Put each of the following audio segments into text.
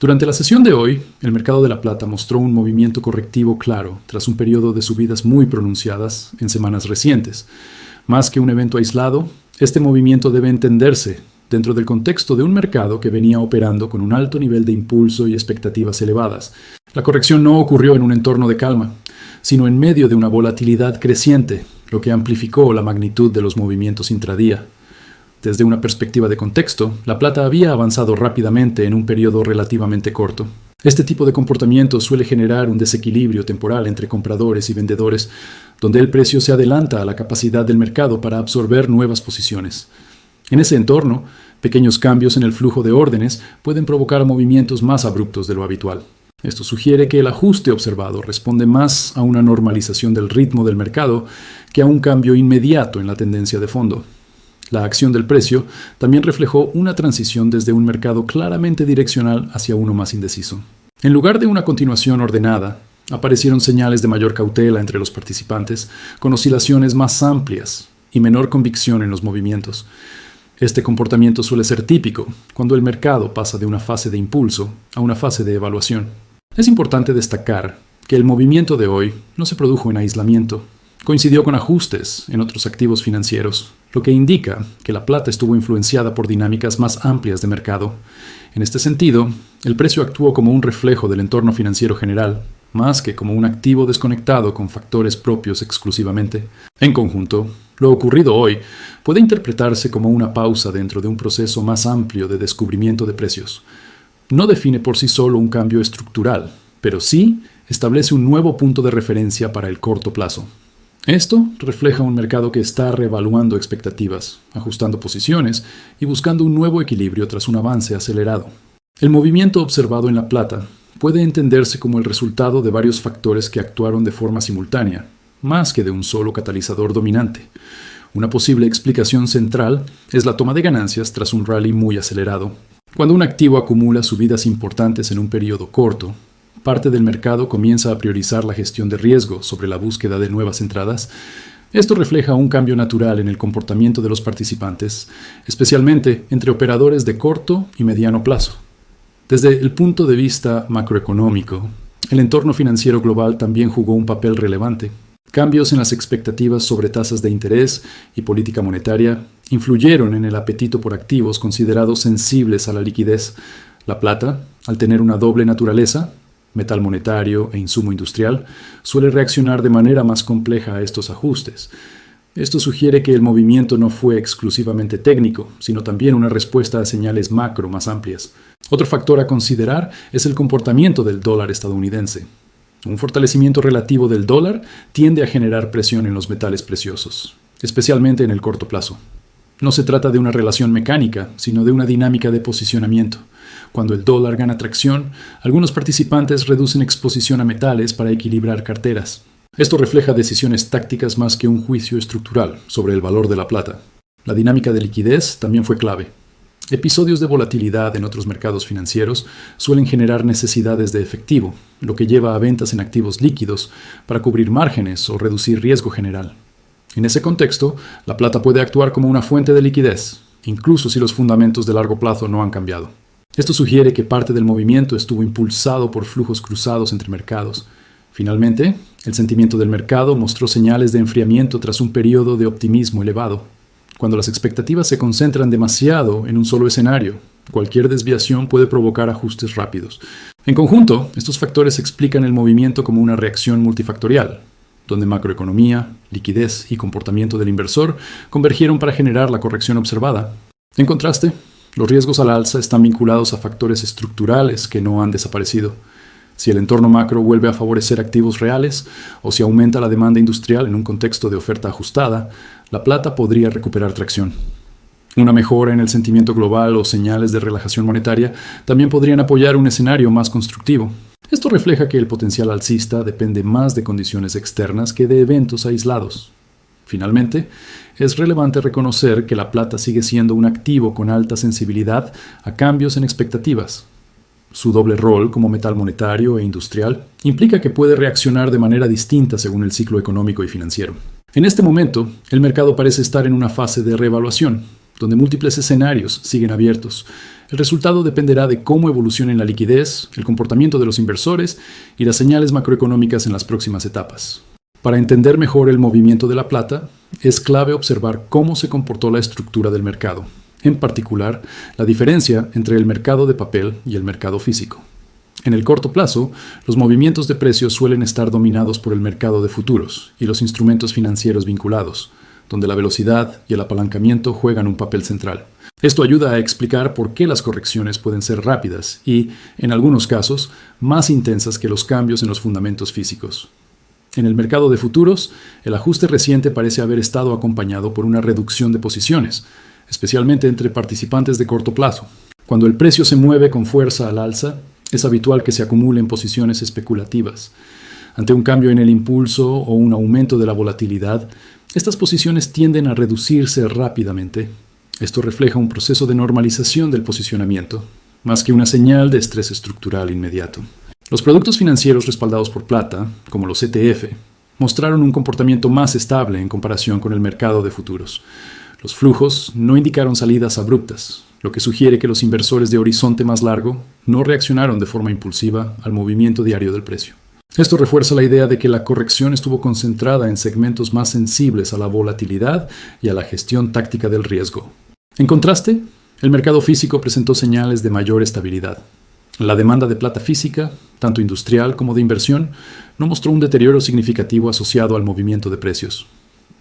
Durante la sesión de hoy, el mercado de la plata mostró un movimiento correctivo claro tras un periodo de subidas muy pronunciadas en semanas recientes. Más que un evento aislado, este movimiento debe entenderse dentro del contexto de un mercado que venía operando con un alto nivel de impulso y expectativas elevadas. La corrección no ocurrió en un entorno de calma, sino en medio de una volatilidad creciente, lo que amplificó la magnitud de los movimientos intradía. Desde una perspectiva de contexto, la plata había avanzado rápidamente en un periodo relativamente corto. Este tipo de comportamiento suele generar un desequilibrio temporal entre compradores y vendedores, donde el precio se adelanta a la capacidad del mercado para absorber nuevas posiciones. En ese entorno, pequeños cambios en el flujo de órdenes pueden provocar movimientos más abruptos de lo habitual. Esto sugiere que el ajuste observado responde más a una normalización del ritmo del mercado que a un cambio inmediato en la tendencia de fondo. La acción del precio también reflejó una transición desde un mercado claramente direccional hacia uno más indeciso. En lugar de una continuación ordenada, aparecieron señales de mayor cautela entre los participantes, con oscilaciones más amplias y menor convicción en los movimientos. Este comportamiento suele ser típico cuando el mercado pasa de una fase de impulso a una fase de evaluación. Es importante destacar que el movimiento de hoy no se produjo en aislamiento. Coincidió con ajustes en otros activos financieros, lo que indica que la plata estuvo influenciada por dinámicas más amplias de mercado. En este sentido, el precio actuó como un reflejo del entorno financiero general, más que como un activo desconectado con factores propios exclusivamente. En conjunto, lo ocurrido hoy puede interpretarse como una pausa dentro de un proceso más amplio de descubrimiento de precios. No define por sí solo un cambio estructural, pero sí establece un nuevo punto de referencia para el corto plazo. Esto refleja un mercado que está reevaluando expectativas, ajustando posiciones y buscando un nuevo equilibrio tras un avance acelerado. El movimiento observado en la plata puede entenderse como el resultado de varios factores que actuaron de forma simultánea, más que de un solo catalizador dominante. Una posible explicación central es la toma de ganancias tras un rally muy acelerado. Cuando un activo acumula subidas importantes en un periodo corto, parte del mercado comienza a priorizar la gestión de riesgo sobre la búsqueda de nuevas entradas. Esto refleja un cambio natural en el comportamiento de los participantes, especialmente entre operadores de corto y mediano plazo. Desde el punto de vista macroeconómico, el entorno financiero global también jugó un papel relevante. Cambios en las expectativas sobre tasas de interés y política monetaria influyeron en el apetito por activos considerados sensibles a la liquidez. La plata, al tener una doble naturaleza, metal monetario e insumo industrial, suele reaccionar de manera más compleja a estos ajustes. Esto sugiere que el movimiento no fue exclusivamente técnico, sino también una respuesta a señales macro más amplias. Otro factor a considerar es el comportamiento del dólar estadounidense. Un fortalecimiento relativo del dólar tiende a generar presión en los metales preciosos, especialmente en el corto plazo. No se trata de una relación mecánica, sino de una dinámica de posicionamiento. Cuando el dólar gana tracción, algunos participantes reducen exposición a metales para equilibrar carteras. Esto refleja decisiones tácticas más que un juicio estructural sobre el valor de la plata. La dinámica de liquidez también fue clave. Episodios de volatilidad en otros mercados financieros suelen generar necesidades de efectivo, lo que lleva a ventas en activos líquidos para cubrir márgenes o reducir riesgo general. En ese contexto, la plata puede actuar como una fuente de liquidez, incluso si los fundamentos de largo plazo no han cambiado. Esto sugiere que parte del movimiento estuvo impulsado por flujos cruzados entre mercados. Finalmente, el sentimiento del mercado mostró señales de enfriamiento tras un periodo de optimismo elevado. Cuando las expectativas se concentran demasiado en un solo escenario, cualquier desviación puede provocar ajustes rápidos. En conjunto, estos factores explican el movimiento como una reacción multifactorial, donde macroeconomía, liquidez y comportamiento del inversor convergieron para generar la corrección observada. En contraste, los riesgos al alza están vinculados a factores estructurales que no han desaparecido. Si el entorno macro vuelve a favorecer activos reales o si aumenta la demanda industrial en un contexto de oferta ajustada, la plata podría recuperar tracción. Una mejora en el sentimiento global o señales de relajación monetaria también podrían apoyar un escenario más constructivo. Esto refleja que el potencial alcista depende más de condiciones externas que de eventos aislados. Finalmente, es relevante reconocer que la plata sigue siendo un activo con alta sensibilidad a cambios en expectativas. Su doble rol como metal monetario e industrial implica que puede reaccionar de manera distinta según el ciclo económico y financiero. En este momento, el mercado parece estar en una fase de reevaluación. donde múltiples escenarios siguen abiertos. El resultado dependerá de cómo evolucionen la liquidez, el comportamiento de los inversores y las señales macroeconómicas en las próximas etapas. Para entender mejor el movimiento de la plata, es clave observar cómo se comportó la estructura del mercado, en particular, la diferencia entre el mercado de papel y el mercado físico. En el corto plazo, los movimientos de precios suelen estar dominados por el mercado de futuros y los instrumentos financieros vinculados, donde la velocidad y el apalancamiento juegan un papel central. Esto ayuda a explicar por qué las correcciones pueden ser rápidas y, en algunos casos, más intensas que los cambios en los fundamentos físicos. En el mercado de futuros, el ajuste reciente parece haber estado acompañado por una reducción de posiciones, especialmente entre participantes de corto plazo. Cuando el precio se mueve con fuerza al alza, es habitual que se acumulen posiciones especulativas. Ante un cambio en el impulso o un aumento de la volatilidad, estas posiciones tienden a reducirse rápidamente. Esto refleja un proceso de normalización del posicionamiento, más que una señal de estrés estructural inmediato. Los productos financieros respaldados por plata, como los ETF, mostraron un comportamiento más estable en comparación con el mercado de futuros. Los flujos no indicaron salidas abruptas, lo que sugiere que los inversores de horizonte más largo no reaccionaron de forma impulsiva al movimiento diario del precio. Esto refuerza la idea de que la corrección estuvo concentrada en segmentos más sensibles a la volatilidad y a la gestión táctica del riesgo. En contraste, el mercado físico presentó señales de mayor estabilidad. La demanda de plata física, tanto industrial como de inversión, no mostró un deterioro significativo asociado al movimiento de precios.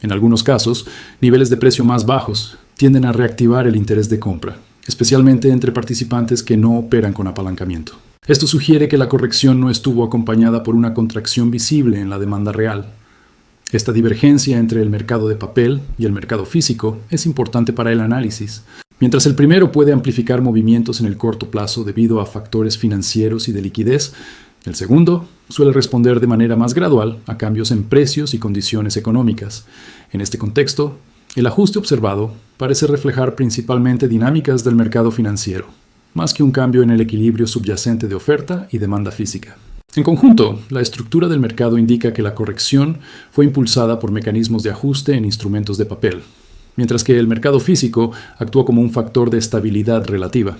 En algunos casos, niveles de precio más bajos tienden a reactivar el interés de compra, especialmente entre participantes que no operan con apalancamiento. Esto sugiere que la corrección no estuvo acompañada por una contracción visible en la demanda real. Esta divergencia entre el mercado de papel y el mercado físico es importante para el análisis. Mientras el primero puede amplificar movimientos en el corto plazo debido a factores financieros y de liquidez, el segundo suele responder de manera más gradual a cambios en precios y condiciones económicas. En este contexto, el ajuste observado parece reflejar principalmente dinámicas del mercado financiero, más que un cambio en el equilibrio subyacente de oferta y demanda física. En conjunto, la estructura del mercado indica que la corrección fue impulsada por mecanismos de ajuste en instrumentos de papel, mientras que el mercado físico actuó como un factor de estabilidad relativa.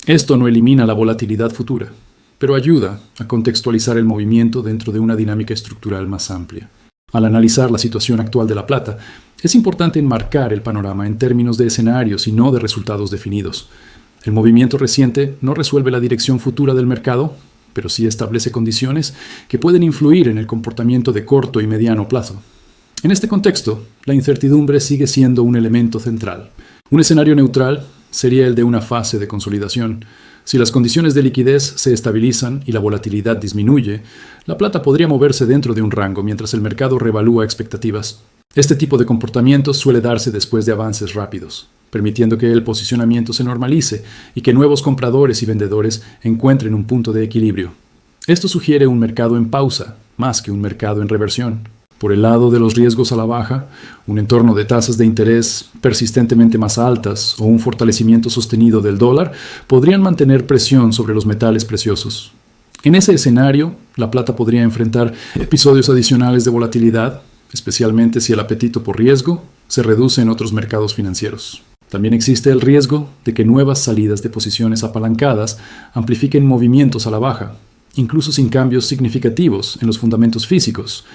Esto no elimina la volatilidad futura, pero ayuda a contextualizar el movimiento dentro de una dinámica estructural más amplia. Al analizar la situación actual de la plata, es importante enmarcar el panorama en términos de escenarios y no de resultados definidos. El movimiento reciente no resuelve la dirección futura del mercado, pero sí establece condiciones que pueden influir en el comportamiento de corto y mediano plazo. En este contexto, la incertidumbre sigue siendo un elemento central. Un escenario neutral sería el de una fase de consolidación. Si las condiciones de liquidez se estabilizan y la volatilidad disminuye, la plata podría moverse dentro de un rango mientras el mercado reevalúa expectativas. Este tipo de comportamiento suele darse después de avances rápidos, permitiendo que el posicionamiento se normalice y que nuevos compradores y vendedores encuentren un punto de equilibrio. Esto sugiere un mercado en pausa, más que un mercado en reversión. Por el lado de los riesgos a la baja, un entorno de tasas de interés persistentemente más altas o un fortalecimiento sostenido del dólar podrían mantener presión sobre los metales preciosos. En ese escenario, la plata podría enfrentar episodios adicionales de volatilidad, especialmente si el apetito por riesgo se reduce en otros mercados financieros. También existe el riesgo de que nuevas salidas de posiciones apalancadas amplifiquen movimientos a la baja, incluso sin cambios significativos en los fundamentos físicos.